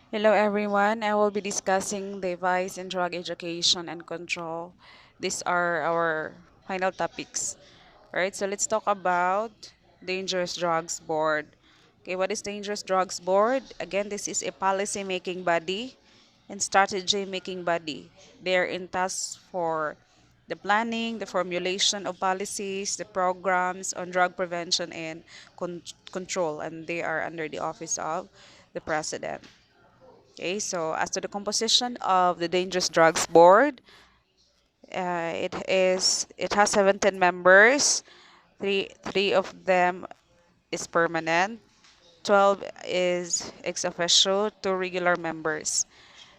Hello everyone. I will be discussing the vice and drug education and control. These are our final topics. Alright, so let's talk about Dangerous Drugs Board. Okay, what is Dangerous Drugs Board? Again, this is a policy making body and strategy making body. They are in task for the planning, the formulation of policies, the programs on drug prevention and control, and they are under the office of the president. Okay, so as to the composition of the Dangerous Drugs Board, it has 17 members. Three of them is permanent. 12 is ex officio, two regular members.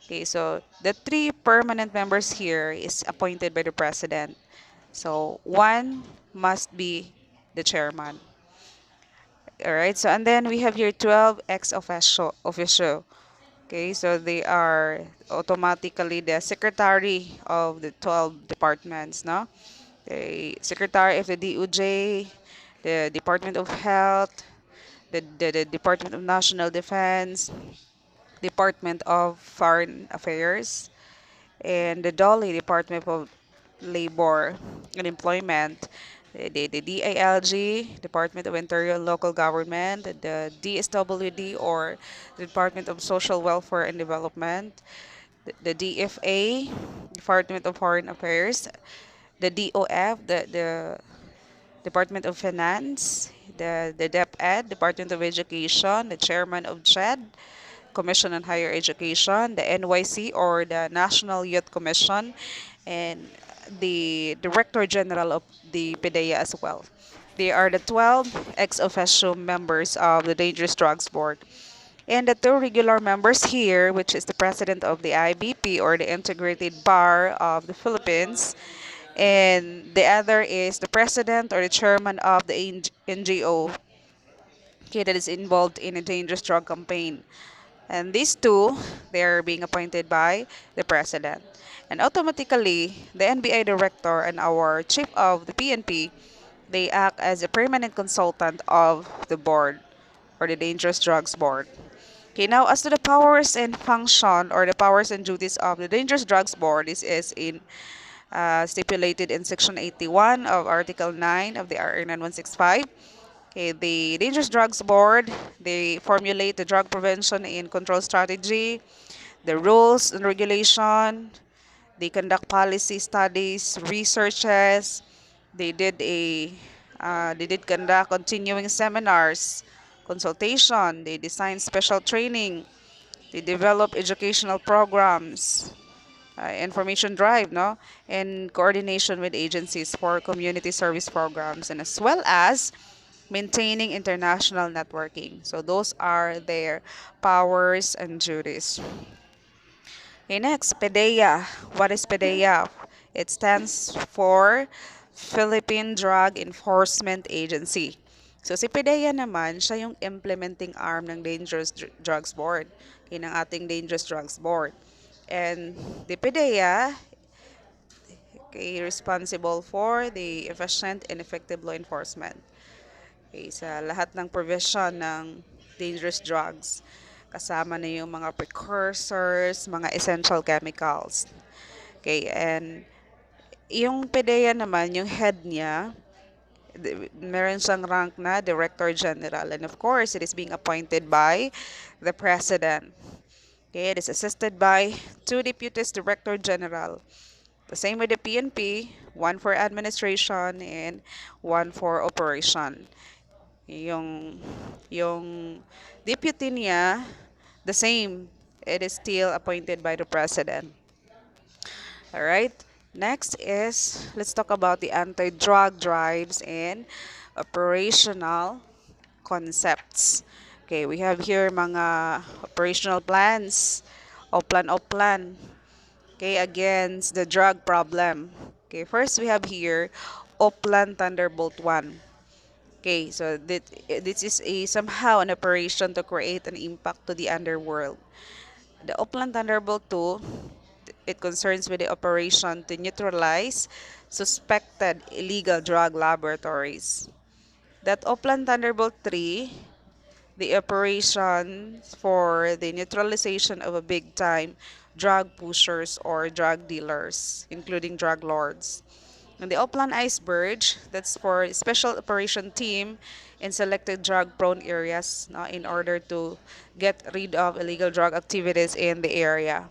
Okay, so the three permanent members here is appointed by the president. So one must be the chairman. All right, so and then we have here 12 officio. Okay, so they are automatically the secretary of the 12 departments, no? The secretary of the DOJ, the Department of Health, the Department of National Defense, Department of Foreign Affairs, and the DOLI, Department of Labor and Employment, the DILG, Department of Interior and Local Government, the DSWD, or the Department of Social Welfare and Development, the DFA, Department of Foreign Affairs, the DOF, the Department of Finance, the DepEd, Department of Education, the Chairman of CHED, Commission on Higher Education, the NYC, or the National Youth Commission, and the Director General of the PDEA as well. They are the 12 ex officio members of the Dangerous Drugs Board. And the two regular members here, which is the president of the IBP, or the Integrated Bar of the Philippines, and the other is the president or the chairman of the NGO, okay, that is involved in a dangerous drug campaign. And these two, they are being appointed by the president. And automatically, the NBI director and our chief of the PNP, they act as a permanent consultant of the board, or the Dangerous Drugs Board. Okay, now as to the powers and function, or the powers and duties of the Dangerous Drugs Board, this is in stipulated in Section 81 of Article 9 of the RA 9165. Okay, the Dangerous Drugs Board, they formulate the drug prevention and control strategy, the rules and regulation, they conduct policy studies, researches, they did conduct continuing seminars, consultation, they design special training, they develop educational programs, information drive, no, and coordination with agencies for community service programs, and as well as maintaining international networking. So those are their powers and duties. Okay, next, PDEA. What is PDEA? It stands for Philippine Drug Enforcement Agency. So si PDEA naman, siya yung implementing arm ng Drugs Board. Yun ang ating Dangerous Drugs Board. And the PDEA, okay, responsible for the efficient and effective law enforcement. Okay, sa lahat ng provision ng dangerous drugs, kasama na yung mga precursors, mga essential chemicals. Okay, and yung PDEA naman, yung head niya, meron siyang rank na Director General. And of course, it is being appointed by the President. Okay, it is assisted by two Deputies Director General. The same with the PNP, one for administration and one for operation. Yung, yung deputy niya, the same. It is still appointed by the President. All right. Next is, let's talk about the anti-drug drives and operational concepts. Okay, we have here mga operational plans, o plan, okay, against the drug problem. Okay, first we have here Oplan Thunderbolt 1. Okay, so this is a somehow an operation to create an impact to the underworld. The Oplan Thunderbolt 2, it concerns with the operation to neutralize suspected illegal drug laboratories. That Oplan Thunderbolt 3, the operation for the neutralization of a big time drug pushers or drug dealers, including drug lords. And the Oplan Iceberg, that's for special operation team in selected drug prone areas in order to get rid of illegal drug activities in the area.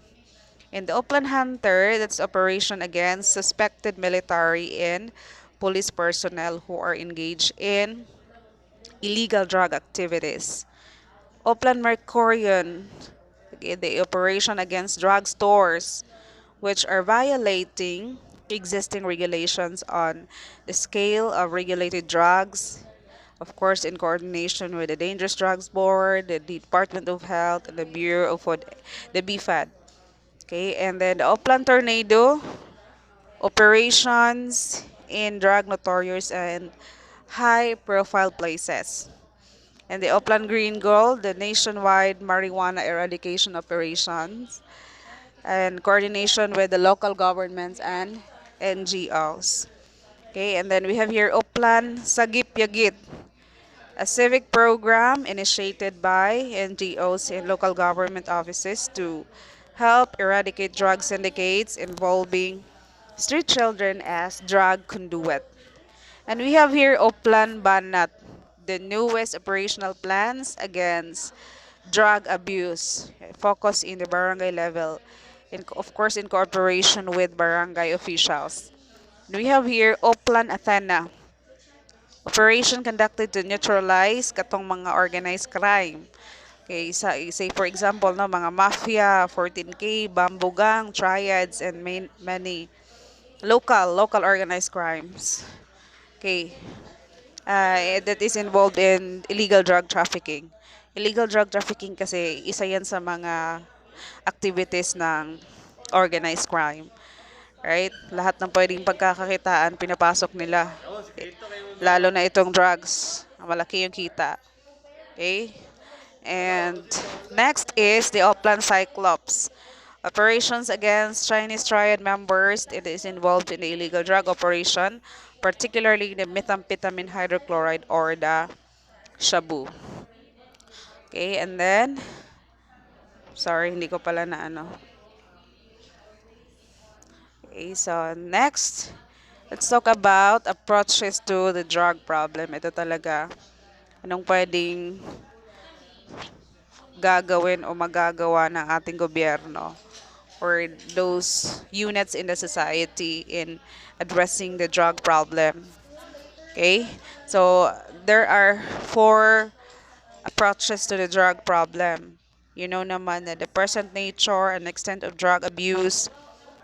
And the Oplan Hunter, that's operation against suspected military and police personnel who are engaged in illegal drug activities. Oplan Mercurian, okay, the operation against drug stores which are violating existing regulations on the scale of regulated drugs, of course, in coordination with the Dangerous Drugs Board, the Department of Health, and the Bureau of Food, the BFAD. Okay, and then the Oplan Tornado operations in drug notorious and high profile places. And the Oplan Green Gold, the nationwide marijuana eradication operations and coordination with the local governments and NGOs. Okay, and then we have here Oplan Sagip Yagit, a civic program initiated by NGOs and local government offices to help eradicate drug syndicates involving street children as drug conduit. And we have here Oplan Banat, the newest operational plans against drug abuse, focus in the barangay level, of course in cooperation with barangay officials. We have here Oplan Athena, operation conducted to neutralize katong mga organized crime. Okay, say for example, no, mga mafia, 14K, bamboo gang, triads, and many local organized crimes. Okay, that is involved in illegal drug trafficking. Illegal drug trafficking kasi isa yan sa mga activities ng organized crime. Right? Lahat ng pwedeng pagkakakitaan, pinapasok nila. Lalo na itong drugs. Malaki yung kita. Okay? And next is the Oplan Cyclops. Operations against Chinese triad members. It is involved in the illegal drug operation, particularly the methamphetamine hydrochloride or the shabu. Okay, and then, sorry, hindi ko pala na ano. Okay, so next, let's talk about approaches to the drug problem. Ito talaga, anong pwedeng gagawin o magagawa ng ating gobyerno or those units in the society in addressing the drug problem. Okay, so there are four approaches to the drug problem. You know naman that the present nature and extent of drug abuse,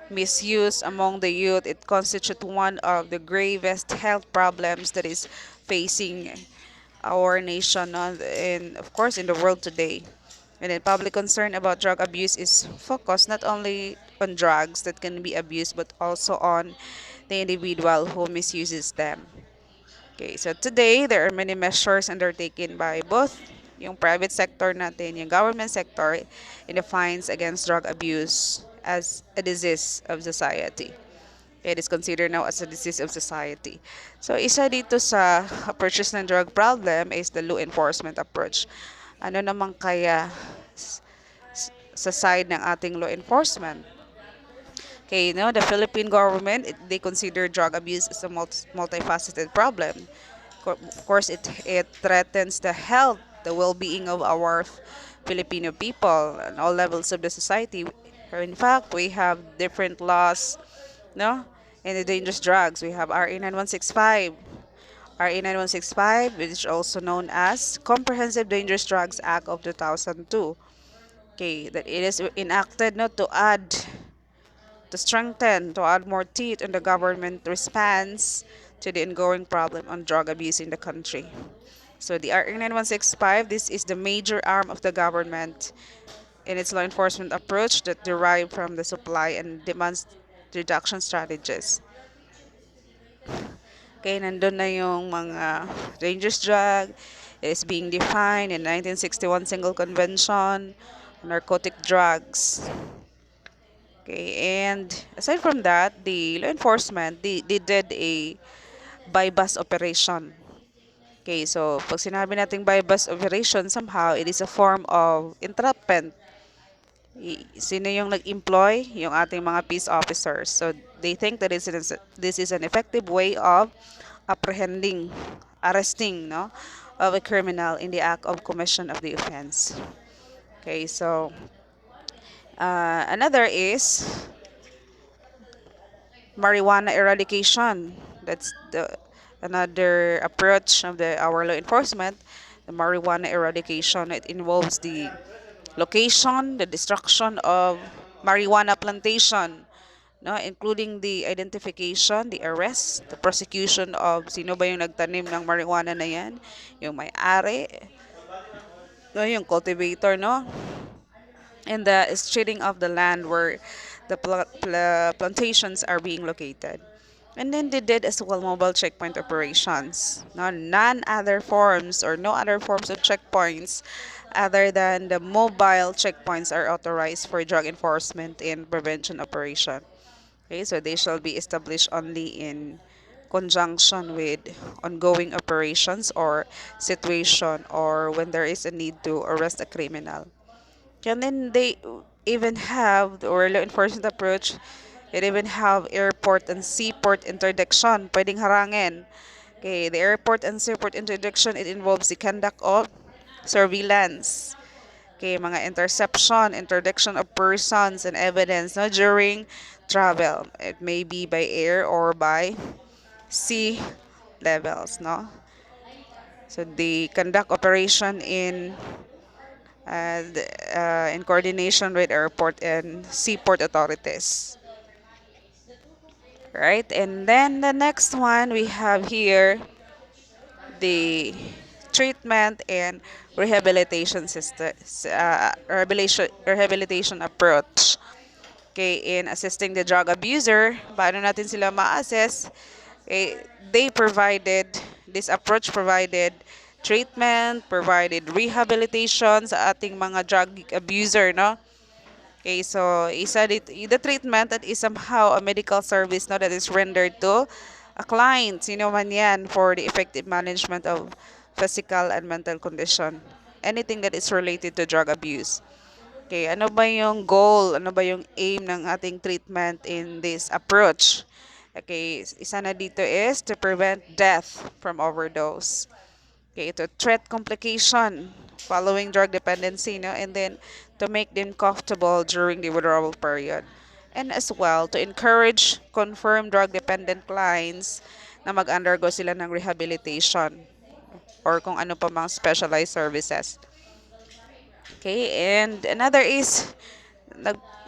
misuse among the youth, it constitutes one of the gravest health problems that is facing our nation and of course in the world today. And then public concern about drug abuse is focused not only on drugs that can be abused but also on the individual who misuses them. Okay, so today there are many measures undertaken by both yung private sector natin, yung government sector in the fights against drug abuse as a disease of society. It is considered now as a disease of society. So isa dito sa approaches ng drug problem is the law enforcement approach. Ano naman kaya sa side ng ating law enforcement? Okay, the Philippine government, they consider drug abuse as a multifaceted problem. Of course, it threatens the health, the well-being of our Filipino people and all levels of the society. In fact, we have different laws, no, in the dangerous drugs. We have RA 9165. RA 9165, which is also known as Comprehensive Dangerous Drugs Act of 2002. Okay, that it is enacted not to strengthen, to add more teeth in the government response to the ongoing problem on drug abuse in the country. So the RA 9165, this is the major arm of the government in its law enforcement approach that derive from the supply and demand reduction strategies. Okay, nandun na yung mga dangerous drug. It is being defined in 1961 Single Convention on Narcotic Drugs. Okay, and aside from that, the law enforcement, they did a buy-bust operation. Okay, so pag sinabi nating by-bus operation, somehow it is a form of entrapment. Sino yung nag-employ? Yung ating mga peace officers. So they think that this is an effective way of apprehending, arresting, no, of a criminal in the act of commission of the offense. Okay, so another is marijuana eradication. That's the another approach of the our law enforcement. The marijuana eradication, it involves the location, the destruction of marijuana plantation, no, including the identification, the arrest, the prosecution of sino ba yung nagtanim ng marijuana na yan, yung may-ari, no, yung cultivator, no, and the streeting of the land where the plantations are being located. And then they did as well mobile checkpoint operations. No, none other forms or no other forms of checkpoints other than the mobile checkpoints are authorized for drug enforcement and prevention operation. Okay, so they shall be established only in conjunction with ongoing operations or situation or when there is a need to arrest a criminal. And then they even have, or law enforcement approach, it even have airport and seaport interdiction, pwedeng harangin. Okay, the airport and seaport interdiction, it involves the conduct of surveillance. Okay, mga interception, interdiction of persons and evidence no, during travel. It may be by air or by sea levels, no? So they conduct operation in coordination with airport and seaport authorities. Right? And then the next one we have here the treatment and rehabilitation system, rehabilitation approach. Okay, in assisting the drug abuser, paano natin sila ma-assess? Okay, they provided, this approach provided treatment, provided rehabilitation sa ating mga drug abuser, no? Okay, so isa dito, the treatment that is somehow a medical service no, that is rendered to a client, sino man yan, for the effective management of physical and mental condition. Anything that is related to drug abuse. Okay, ano ba yung goal, ano ba yung aim ng ating treatment in this approach? Okay, isa na dito is to prevent death from overdose. Okay, to treat complication following drug dependency, no? And then to make them comfortable during the withdrawal period. And as well, to encourage confirmed drug-dependent clients na mag-undergo sila ng rehabilitation or kung ano pa mga specialized services. Okay, and another is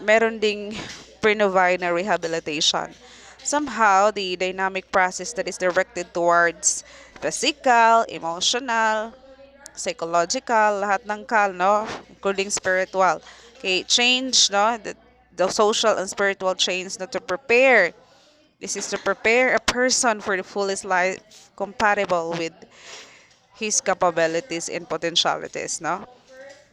meron ding pre-provide na rehabilitation. Somehow, the dynamic process that is directed towards physical, emotional, psychological, lahat ng no? Including spiritual. Okay, change, no? The social and spiritual change, no? To prepare. This is to prepare a person for the fullest life compatible with his capabilities and potentialities, no?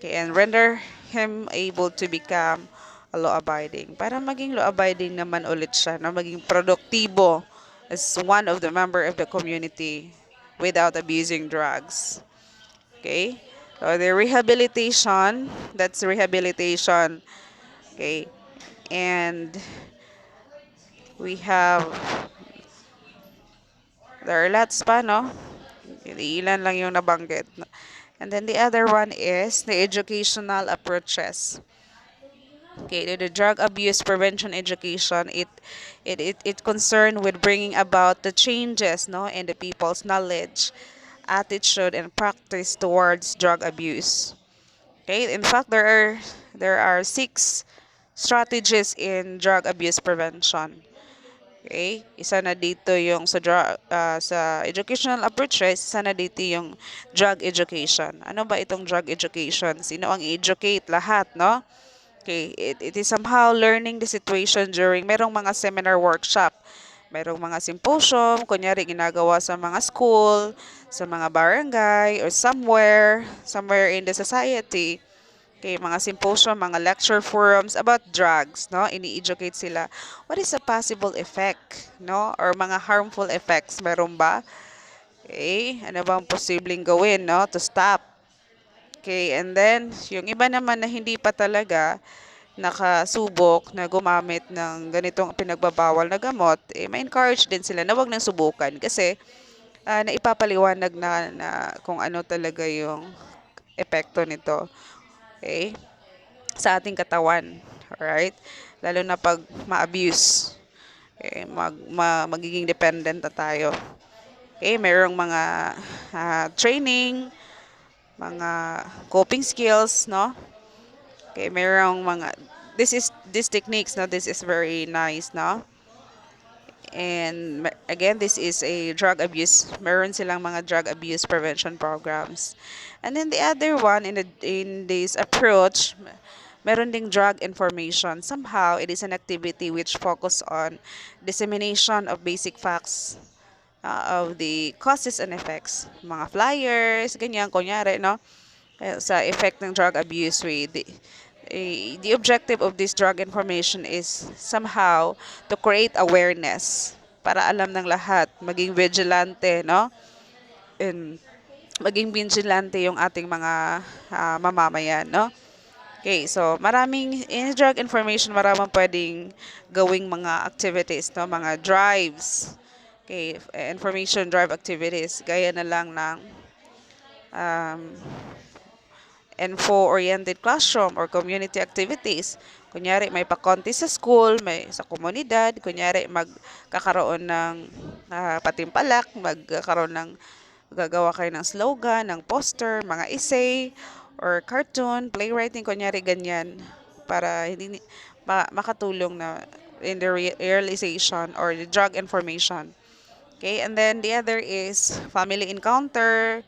Okay, and render him able to become a law-abiding. Para maging law-abiding naman ulit siya, no? Maging produktibo as one of the member of the community without abusing drugs. Okay? So the rehabilitation, that's rehabilitation. Okay? And we have, there are lots pa, no? Ilan lang yung nabanggit. And then the other one is the educational approaches. Okay, the drug abuse prevention education, it concerned with bringing about the changes, no, in the people's knowledge, attitude, and practice towards drug abuse. Okay, in fact, there are 6 strategies in drug abuse prevention. Okay, isa na dito yung sa educational approaches, isa na dito yung drug education. Ano ba itong drug education? Sino ang educate lahat, no? Okay, it is somehow learning the situation during merong mga seminar workshop. Merong mga symposium, kunyari ginagawa sa mga school, sa mga barangay, or somewhere in the society. Okay, mga symposium, mga lecture forums about drugs, no? Ini-educate sila. What is a possible effect, no? Or mga harmful effects, meron ba? Okay, ano bang posibleng gawin, no, to stop? Okay, and then, yung iba naman na hindi pa talaga nakasubok na gumamit ng ganitong pinagbabawal na gamot, eh, ma-encourage din sila na wag nang subukan kasi naipapaliwanag na kung ano talaga yung epekto nito, okay, sa ating katawan. Alright? Lalo na pag ma-abuse, eh, magiging dependent na tayo. Okay, mayroong mga training, mga coping skills, no? Okay, mayroong mga this techniques, no? This is very nice, no? And again, this is a drug abuse. Meron silang mga drug abuse prevention programs. And then the other one in this approach, meron ding drug information. Somehow, it is an activity which focus on dissemination of basic facts of the causes and effects. Mga flyers, ganyan, kunyari, no? Sa effect ng drug abuse way. The objective of this drug information is somehow to create awareness para alam ng lahat, maging vigilante, no? And maging vigilante yung ating mga mamamayan, no? Okay, so maraming in drug information, maraming pwedeng gawing mga activities, no? Mga drives. Okay, information drive activities, gaya na lang ng um, info-oriented classroom or community activities. Kunyari, may pa-contest sa school, may sa komunidad. Kunyari, magkakaroon ng patimpalak, magkakaroon ng, gagawa kayo ng slogan, ng poster, mga essay, or cartoon, playwriting, kunyari ganyan, para hindi makatulong na in the realization or the drug information. Okay, and then the other is family encounter,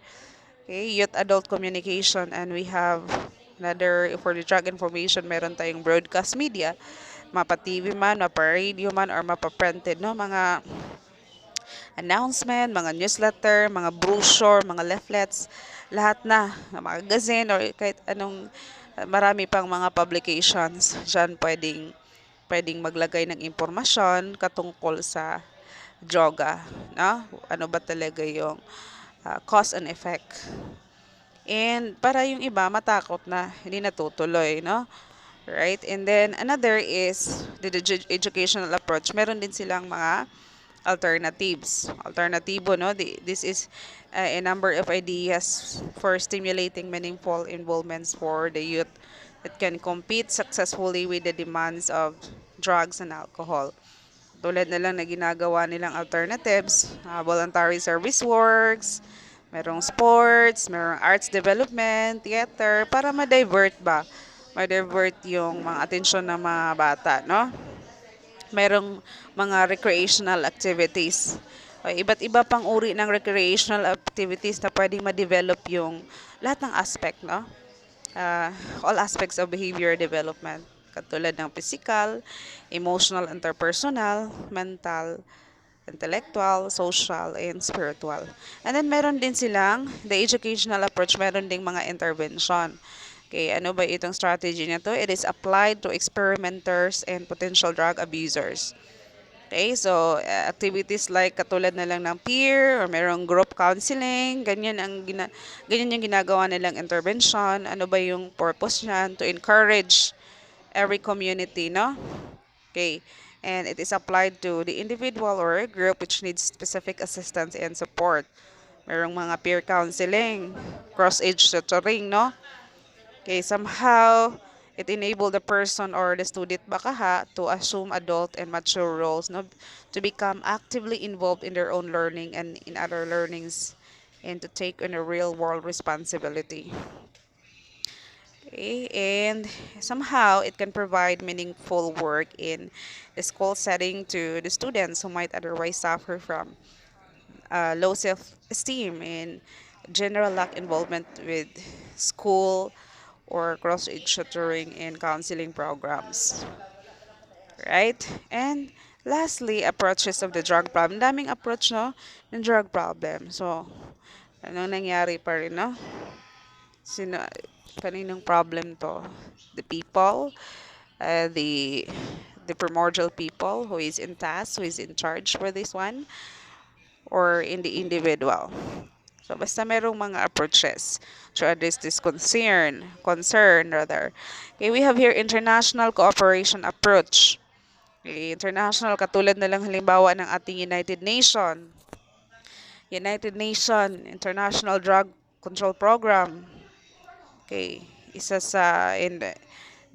okay, youth adult communication, and we have another for the drug information, meron tayong broadcast media, mapa-TV man, mapa-radio man, or mapa-printed, no? Mga announcement, mga newsletter, mga brochure, mga leaflets, lahat na, magazine, or kahit anong, marami pang mga publications dyan pwedeng maglagay ng impormasyon katungkol sa droga, no? Ano ba talaga yung cause and effect. And para yung iba matakot na hindi natutuloy, no? Right? And then another is the educational approach. Meron din silang mga alternatives. Alternatibo, no? This is a number of ideas for stimulating meaningful involvements for the youth that can compete successfully with the demands of drugs and alcohol. Tulad na lang na ginagawa nilang alternatives, voluntary service works, merong sports, merong arts development, theater, para ma-divert ba? Ma-divert yung mga atensyon ng mga bata, no? Merong mga recreational activities. O, iba't iba pang uri ng recreational activities na pwedeng ma-develop yung lahat ng aspect, no? All aspects of behavior development, katulad ng physical, emotional, interpersonal, mental, intellectual, social, and spiritual. And then meron din silang, the educational approach, meron ding mga intervention. Okay, ano ba itong strategy na to? It is applied to experimenters and potential drug abusers. Okay, so activities like katulad na lang ng peer or merong group counseling, ganyan yung ginagawa nilang intervention. Ano ba yung purpose niyan? To encourage every community, no? Okay, and it is applied to the individual or a group which needs specific assistance and support. Merong mga peer counseling, cross-age tutoring, no? Okay, somehow it enabled the person or the student baka to assume adult and mature roles, no, to become actively involved in their own learning and in other learnings, and to take on a real world responsibility. Okay, and somehow it can provide meaningful work in the school setting to the students who might otherwise suffer from low self-esteem and general lack involvement with school or cross-age tutoring and counseling programs. Right? And lastly, approaches of the drug problem. Daming approach, no? Ng drug problem. So, anong nangyari pa rin, no? Sino, kaninong problem to? The people, uh, the the primordial people who is in task, who is in charge for this one. or in the individual. So basta merong mga approaches to address this concern rather. Okay, we have here international cooperation approach. Okay, international katulad na lang halimbawa ng ating United Nation International Drug Control Program. Okay, isa sa in the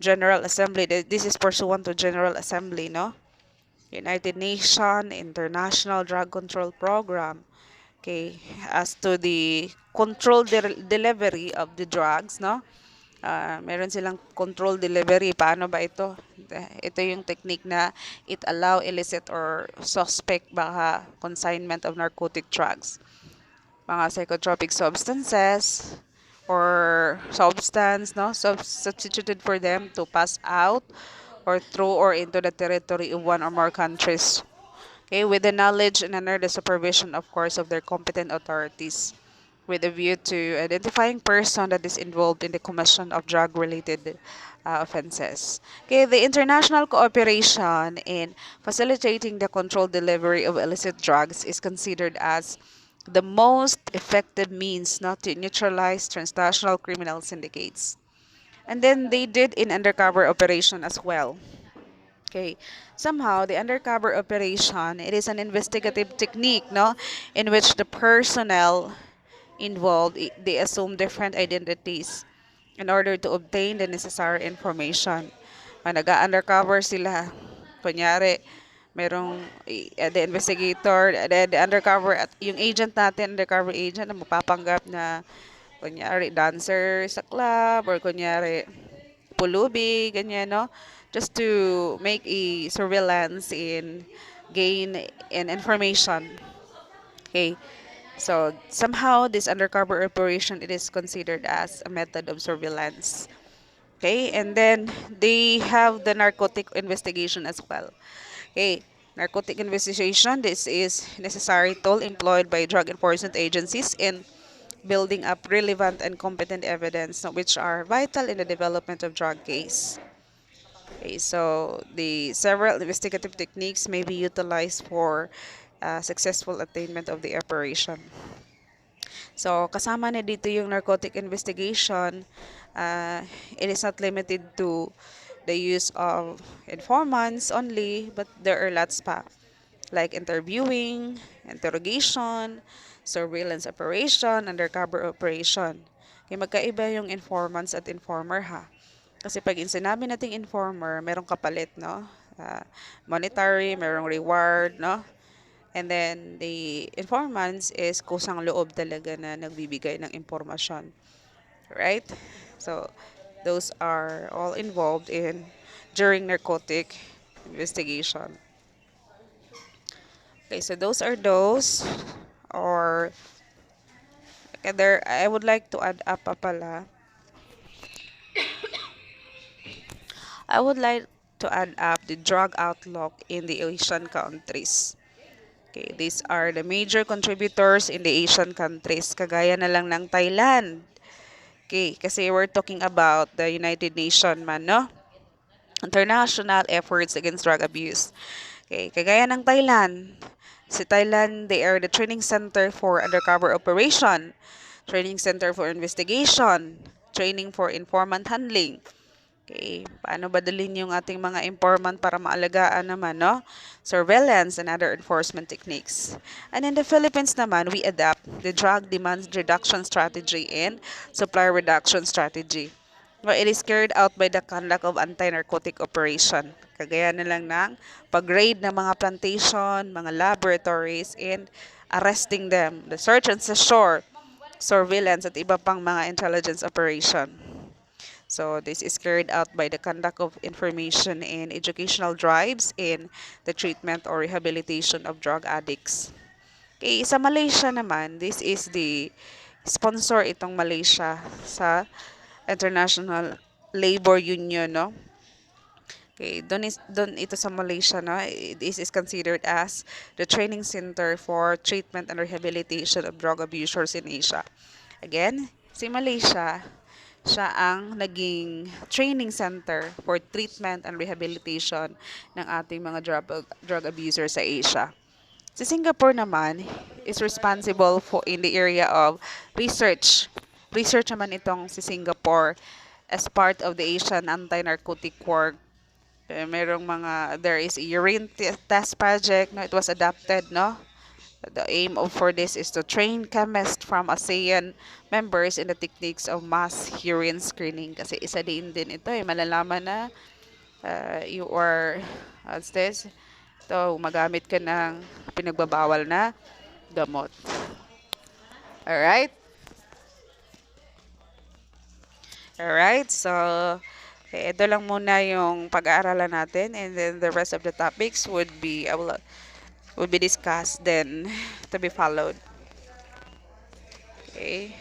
General Assembly. This is pursuant to General Assembly, no? United Nation International Drug Control Program. Okay, as to the delivery of the drugs, no? Meron silang control delivery. Paano ba ito? Ito yung technique na it allow illicit or suspect baka consignment of narcotic drugs, mga psychotropic substances or substance, no, substituted for them to pass out or through or into the territory of one or more countries. Okay, with the knowledge and under the supervision, of course, of their competent authorities, with a view to identifying person that is involved in the commission of drug-related offenses. Okay, the international cooperation in facilitating the controlled delivery of illicit drugs is considered as the most effective means not to neutralize transnational criminal syndicates. And then they did in undercover operation as well. Okay, somehow the undercover operation, it is an investigative technique, no, in which the personnel involved, they assume different identities in order to obtain the necessary information. Nag-undercover sila. Kunyari, merong the investigator, the undercover, at yung agent natin, undercover agent, na mapapanggap na kunyari dancer sa club or kunyari pulubi, ganyan, no? Just to make a surveillance in gain in information. Okay. So somehow this undercover operation, it is considered as a method of surveillance. Okay, and then they have the narcotic investigation as well. Okay, narcotic investigation, this is necessary tool employed by drug enforcement agencies in building up relevant and competent evidence which are vital in the development of drug case. Okay, so the several investigative techniques may be utilized for successful attainment of the operation. So, kasama na dito yung narcotic investigation. It is not limited to the use of informants only, but there are lots pa. Like interviewing, interrogation, surveillance operation, undercover operation. Kaya magkaiba yung informants at informer ha. Kasi pag sinabi nating informer, merong kapalit, no? Monetary, merong reward, no? And then the informants is kusang loob talaga na nagbibigay ng impormasyon. Right? So those are all involved in during narcotic investigation. Okay, so those are those or there I would like to add up pa pala. I would like to add up the drug outlook in the Asian countries. Okay, these are the major contributors in the Asian countries, kagaya na lang ng Thailand. Okay, kasi we're talking about the United Nations man, no? International efforts against drug abuse. Okay, kagaya ng Thailand. Si Thailand, they are the training center for undercover operation, training center for investigation, training for informant handling. Okay, paano ba dalhin yung ating mga informant para maalagaan naman, no? Surveillance and other enforcement techniques. And in the Philippines naman, we adapt the drug demand reduction strategy and supply reduction strategy. Well, it is carried out by the conduct of anti-narcotic operation. Kagaya na lang ng pag-raid ng mga plantation, mga laboratories, and arresting them, the search and seizure, surveillance, at iba pang mga intelligence operation. So this is carried out by the conduct of information and educational drives in the treatment or rehabilitation of drug addicts. Okay, sa Malaysia naman, this is the sponsor itong Malaysia sa International Labor Union, no? Okay, doon ito sa Malaysia, no? This is considered as the training center for treatment and rehabilitation of drug abusers in Asia. Again, si Malaysia, siya ang naging training center for treatment and rehabilitation ng ating mga drug abusers sa Asia. Si Singapore naman is responsible for in the area of research. Research naman itong si Singapore as part of the Asian Anti-Narcotic Work. Merong mga, there is a urine test project, no? It was adopted, no? The aim of for this is to train chemists from ASEAN members in the techniques of mass urine screening. Kasi isa din ito eh, malalaman na you are, what's this? Ito, magamit ka ng pinagbabawal na gamot. Alright? Alright, so ito lang muna yung pag-aaralan natin and then the rest of the topics would be discussed then to be followed. Okay?